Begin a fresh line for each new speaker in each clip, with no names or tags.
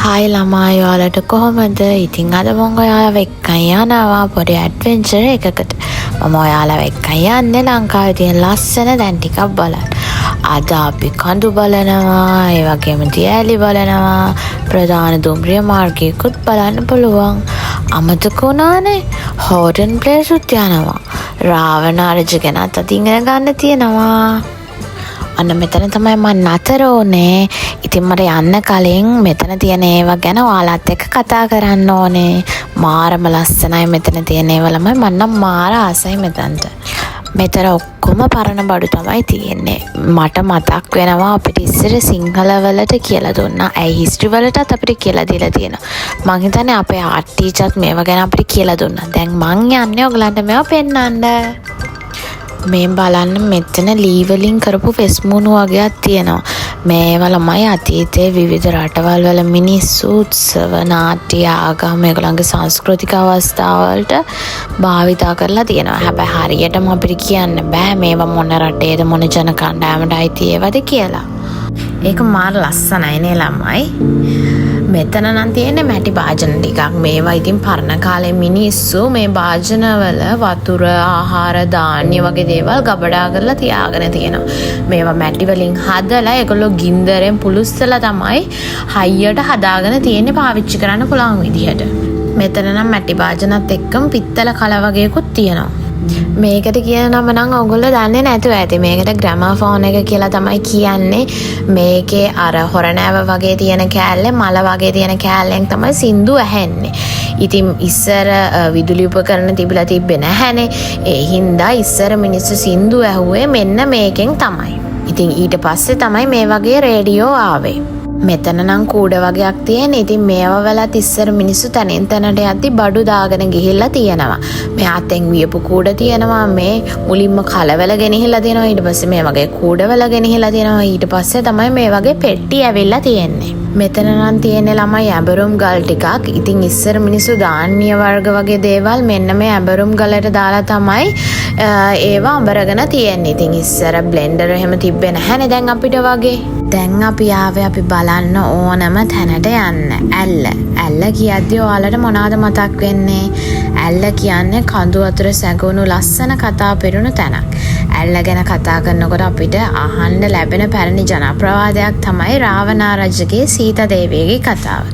Hi ළමයි ඔයාලට කොහොමද? ඉතින් අද මම ඔයාලව එක්කන් යනවා පොඩි ඇඩ්වෙන්චර් එකකට. මම ඔයාලව එක්කන් යන්නේ ලංකාවේ තියෙන ලස්සන තැන් ටිකක් බලන්න. අද අපි කඳු බලනවා, ඒ වගේම දියැලි බලනවා, ප්‍රධාන දුම්රිය මාර්ගයකුත් බලන්න පුළුවන්. අමතක වුණානේ හෝඩන් ප්ලේස් උත් යනවා. රාවණ අරජ ගැනත් අද ඉගෙන ගන්න තියෙනවා. අන්න මෙතන තමයි මම නතර ඕනේ. ඉතින් මට යන්න කලින් මෙතන තියෙන ඒවා ගැන ඔයාලත් එක්ක කතා කරන්න ඕනේ. මාරම ලස්සනයි මෙතන තියෙන ඒවා ළමයි. මම නම් මාර ආසයි මෙතනට. මෙතන ඔක්කොම පරණ බඩු තමයි තියෙන්නේ. මට මතක් වෙනවා අපිට ඉස්සර සිංහල වලට කියලා දුන්නා. ඇයි හිස්ටරි වලටත් අපිට කියලා දීලා තියෙනවා. මං හිතන්නේ අපේ ආර්ට් ටීචර්ත් මේවා ගැන අපිට කියලා දුන්නා. දැන් මං යන්නේ ඔයගලන්ට මේවා පෙන්නන්න. මේ බලන්න මෙතන ලී වලින් කරපු ෆෙස්මුණු වගේක් තියෙනවා. මේවා ළමයි අතීතයේ විවිධ රටවල් වල මිනිස්සු උත්සව නාට්‍ය ආගම් මේගොල්ලන්ගේ සංස්කෘතික අවස්ථාවලට භාවිතා කරලා තියෙනවා. හැබැයි හරියටම අපිට කියන්න බෑ මේවා මොන රටේද මොන ජන කණ්ඩායමට අයිති ඒවාද කියලා. ඒක මාර ලස්සනයි නේ ළමයි. මෙතන නම් තියෙන්නේ මැටි භාජන ටිකක්. මේවා ඉතින් පරණ කාලේ මිනිස්සු මේ භාජනවල වතුර, ආහාර, ධාන්‍ය වගේ දේවල් ගබඩා කරලා තියාගෙන තියෙනවා. මේවා මැටි වලින් හදලා ඒගොල්ලෝ ගින්දරෙන් පුලුස්සලා තමයි හයියට හදාගෙන තියෙන්නේ පාවිච්චි කරන්න පුළුවන් විදිහට. මෙතන නම් මැටි භාජනත් එක්කම පිත්තල කල වගේකුත් තියෙනවා. මේකට කියන නම නම් ඔයගොල්ලෝ දන්නේ නැතුව ඇති. මේකට ග්‍රැමෆෝන් එක කියලා තමයි කියන්නේ. මේකේ අර හොරණෑව වගේ තියෙන කෑල්ලේ මල වගේ තියෙන කෑල්ලෙන් තමයි සින්දු ඇහෙන්නේ. ඉතින් ඉස්සර විදුලි උපකරණ තිබිලා තිබ්බේ නැහැනේ. ඒ හින්දා ඉස්සර මිනිස්සු සින්දු ඇහුවේ මෙන්න මේකෙන් තමයි. ඉතින් ඊට පස්සේ තමයි මේ වගේ රේඩියෝ ආවේ. මෙතන නම් කූඩ වගේක් තියෙන. ඉතින් මේවා වලත් ඉස්සර මිනිස්සු තනින් තැනට යද්දි බඩු දාගෙන ගිහිල්ලා තියෙනවා. මේ අතෙන් වියපු කූඩ තියෙනවා. මේ මුලින්ම කලවල ගෙනහිල්ලා තියෙනවා. ඊට පස්සේ මේ වගේ කූඩවල ගෙනහිල්ලා තියෙනවා. ඊට පස්සේ තමයි මේ වගේ පෙට්ටි ඇවිල්ලා තියෙන්නේ. මෙතන නම් තියෙන්නේ ළමයි ඇඹරුම් ගල් ටිකක්. ඉතින් ඉස්සර මිනිස්සු ධාන්‍ය වර්ග වගේ දේවල් මෙන්න මේ ඇඹරුම් ගලට දාලා තමයි ඒවා අඹරගෙන තියෙන්නේ. ඉතින් ඉස්සර බ්ලෙන්ඩර් එහෙම තිබ්බේ නැහැනේ දැන් අපිට වගේ. දැන් අපි ආවේ අපි බලන්න ඕනම තැනට යන්න. ඇල්ල කියද්දි ඔයාලට මොනවද මතක් වෙන්නේ? ඇල්ල කියන්නේ කඳු අතර සැඟවුණු ලස්සන කතා පිරුණු තැනක්. ඇල්ල ගැන කතා කරනකොට අපිට අහන්න ලැබෙන පැරණි ජනප්‍රවාදයක් තමයි රාවණා රජගේ සීතා දේවියගේ කතාව.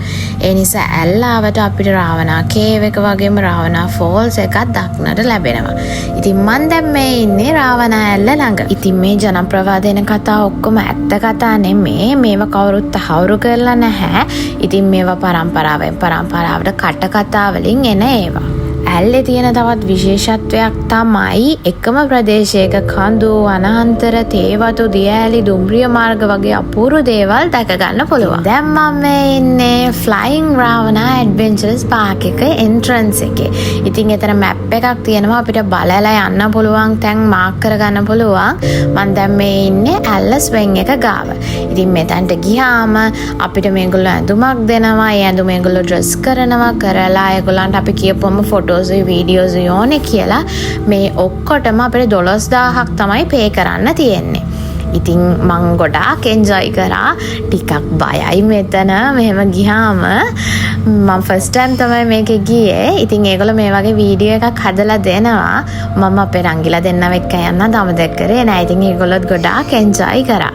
ඒ නිසා ඇල්ල ආවට අපිට රාවණා කේව් එක වගේම රාවණා ෆෝල්ස් එකක් දක්නට ලැබෙනවා. ඉතින් මම දැන් මේ ඉන්නේ රාවණා ඇල්ල ළඟ. ඉතින් මේ ජනප්‍රවාදේන කතා ඔක්කොම ඇත්ත කතා නෙමේ. මේවා කවුරුත් තහවුරු කරලා නැහැ. ඉතින් මේවා පරම්පරාවෙන් පරම්පරාවට කතා වලින් එන ඒවා. ඇල්ලේ තියෙන තවත් විශේෂත්වයක් තමයි එකම ප්‍රදේශයක කඳු, වනාන්තර, තේවතු, දියඇලි, දුම්රිය මාර්ග වගේ අපූර්ව දේවල් දැක ගන්න පුළුවන්. දැන් මම ඉන්නේ ෆ්ලයිං රාවණා ඇඩ්වෙන්චරස් පාක් එක එන්ට්‍රන්ස් එකේ. ඉතින් එතන මැප් එකක් තියෙනවා අපිට බලලා යන්න පුළුවන් තැන් මාක් කරගන්න පුළුවන්. මම දැන් මේ ඉන්නේ ඇල්ලස් වෙන් එක ගාව. ඉතින් මෙතනට ගියාම අපිට මේගොල්ලෝ ඇඳුමක් දෙනවා. ඒ ඇඳුම මේගොල්ලෝ ඩ්‍රෙස් කරලා ඒගොල්ලන්ට අපි කියපුවම ෆොටෝ වීඩියෝස් යෝනේ කියලා මේ ඔක්කොටම අපිට 12000ක් තමයි පේ කරන්න තියෙන්නේ. ඉතින් මං ගොඩාක් එන්ජොයි කරා. ටිකක් බයයි මෙතන මෙහෙම ගියාම. මම ෆස්ට් ටයිම් තමයි මේකේ ගියේ. ඉතින් ඒගොල්ලෝ මේ වගේ වීඩියෝ එකක් හදලා දෙනවා. මම අපේ රංගිලා දෙන්නව එක්ක යන්න දමදක් කරේ නෑ. ඉතින් ඒගොල්ලොත් ගොඩාක් එන්ජොයි කරා.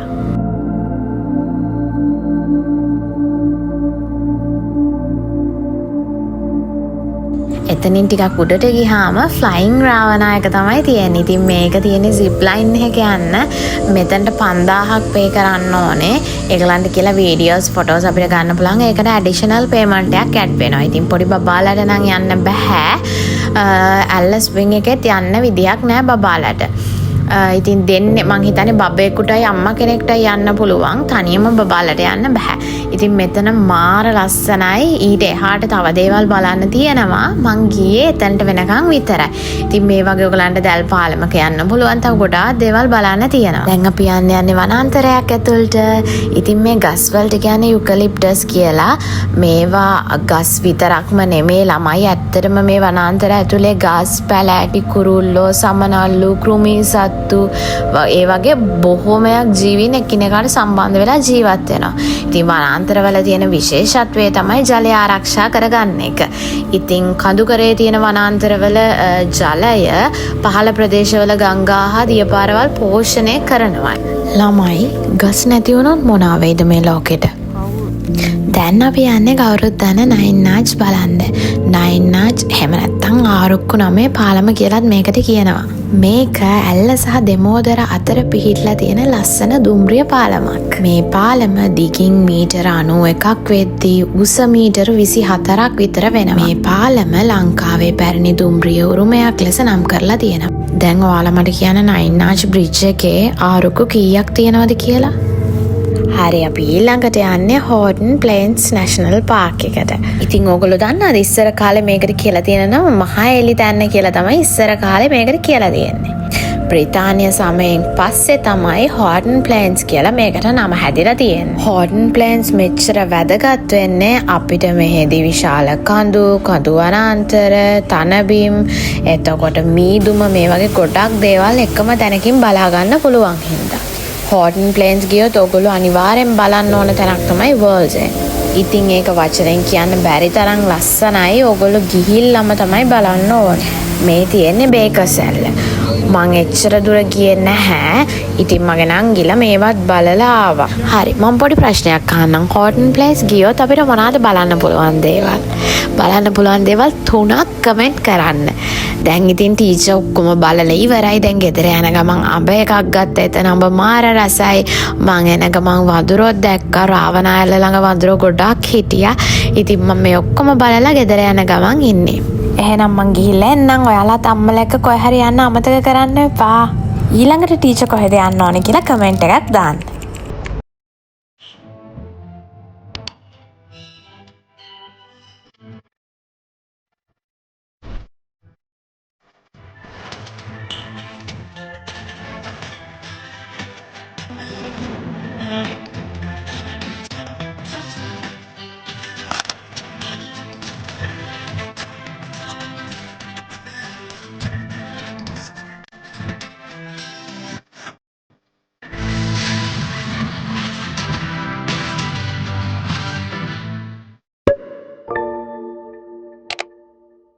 එතනින් ටිකක් උඩට ගියාම ෆ්ලයිං රාවණා එක තමයි තියෙන්නේ. ඉතින් මේක තියෙන්නේ zip line එක යන්න. මෙතනට 5000ක් පේ කරන්න ඕනේ. ඒගලන්ට කියලා වීඩියෝස් ෆොටෝස් අපිට ගන්න පුළුවන්. ඒකට ඇඩිෂනල් පේමන්ට් එකක් ඇඩ් වෙනවා. ඉතින් පොඩි බබාලට නම් යන්න බෑ. ඇල්ලස් වින් එකෙත් යන්න විදියක් නෑ බබාලට. ඉතින් දෙන්නේ මං හිතන්නේ බබේකුටයි අම්මා කෙනෙක්ටයි යන්න පුළුවන්. තනියම බබාලට යන්න බෑ. ඉතින් මෙතන මාර ලස්සනයි. ඊට එහාට තව දේවල් බලන්න තියෙනවා. මං ගියේ එතනට වෙනකන් විතරයි. ඉතින් මේ වගේ ඔයගලන්ට දැල් පාලමක යන්න පුළුවන්. තව ගොඩාක් දේවල් බලන්න තියෙනවා. දැන් අපි යන්නේ වනාන්තරයක් ඇතුළට. ඉතින් මේ ගස් වලට කියන්නේ යුකලිප්ටස් කියලා. මේවා ගස් විතරක්ම නෙමේ ළමයි. ඇත්තටම මේ වනාන්තර ඇතුලේ ගස්, පැලෑටි, කුරුල්ලෝ, සමනල්ලු, කෘමි සත්තු සත්තු ඒ වගේ බොහෝමයක් ජීවීන් එකිනෙකාට සම්බන්ධ වෙලා ජීවත් වෙනවා. ඉතින් වනාන්තරවල තියෙන විශේෂත්වය තමයි ජලය ආරක්ෂා කරගන්න එක. ඉතින් කඳුකරේ තියෙන වනාන්තරවල ජලය පහළ ප්‍රදේශවල ගංගා හා දියපාරවල් පෝෂණය කරනවා. ළමයි ගස් නැති වුණොත් මොනවා වෙයිද මේ ලෝකෙට? දැන් අපි යන්නේ කවුරුත් දන්න නයින් නාච් බලන්න. නයින් නාච් එහෙම නැත්නම් ආරුක්කු නමේ පාලම කියලාත් මේකට කියනවා. මේක ඇල්ල සහ දෙමෝදර අතර පිහිටලා තියෙන ලස්සන දුම්රිය පාලමක්. මේ පාලම දිගින් මීටර 91ක් වෙද්දී උස මීටර 24ක් විතර වෙනවා. මේ පාලම ලංකාවේ පැරණි දුම්රිය උරුමයක් ලෙස නම් කරලා තියෙනවා. දැන් ඔයාලා මට කියන්න නයින් නාච් බ්‍රිජ් එකේ ආරුක්කු කීයක් තියෙනවද කියලා? හරි අපි ඊළඟට යන්නේ හෝර්ටන් ප්ලේන්ස් නැෂනල් පාර්ක් එකට. ඉතින් ඕගොල්ලෝ දන්නවද ඉස්සර කාලේ මේකට කියලා තියෙන නම මහා එලි තැන්න කියලා තමයි ඉස්සර කාලේ මේකට කියලා තියෙන්නේ. බ්‍රිතාන්‍ය සමයෙන් පස්සේ තමයි හෝර්ටන් ප්ලේන්ස් කියලා මේකට නම හැදිලා තියෙන්නේ. හෝර්ටන් ප්ලේන්ස් මෙච්චර වැදගත් වෙන්නේ අපිට මෙහෙදි විශාල කඳු වනාන්තර, තනබිම්, එතකොට මීදුම මේ වගේ ගොඩක් දේවල් එකම තැනකින් බලා ගන්න පුළුවන් හින්දා. හෝර්ටන් ප්ලේන්ස් ගියොත් ඔයගොල්ලෝ අනිවාර්යෙන් බලන්න ඕන තැනක් තමයි වර්ල්ඩ්ස් එක. ඉතින් ඒක වචනෙන් කියන්න බැරි තරම් ලස්සනයි. ඔයගොල්ලෝ ගිහිල්ලාම තමයි බලන්න ඕනේ. මේ තියෙන්නේ බේකර්සැල්ල. මං එච්චර දුර ගියේ නැහැ. ඉතින් මගේ නංගිලා මේවත් බලලා ආවා. හරි මම පොඩි ප්‍රශ්නයක් අහන්නම්. හෝර්ටන් ප්ලේස් ගියොත් අපිට මොනවද බලන්න පුළුවන් දේවල්? බලන්න පුළුවන් දේවල් 3ක් කමෙන්ට් කරන්න. දැන් ඉතින් ටීචර් ඔක්කොම බලලා ඉවරයි. දැන් ගෙදර යන ගමන් අඹ එකක් ගත්ත. එතන අඹ මාර රසයි. මං එන ගමන් වඳුරොත් දැක්කා. රාවණායල ළඟ වඳුරෝ ගොඩක් හිටියා. ඉතින් මම මේ ඔක්කොම බලලා ගෙදර යන ගමන් ඉන්නේ. එහෙනම් මං ගිහිල්ලා එන්නම්. ඔයාලාත් අම්මලා එක්ක කොහේ හරි යන්න අමතක කරන්න එපා. ඊළඟට ටීචර් කොහෙද යන්න ඕනේ කියලා කමෙන්ට් එකක් දාන්න.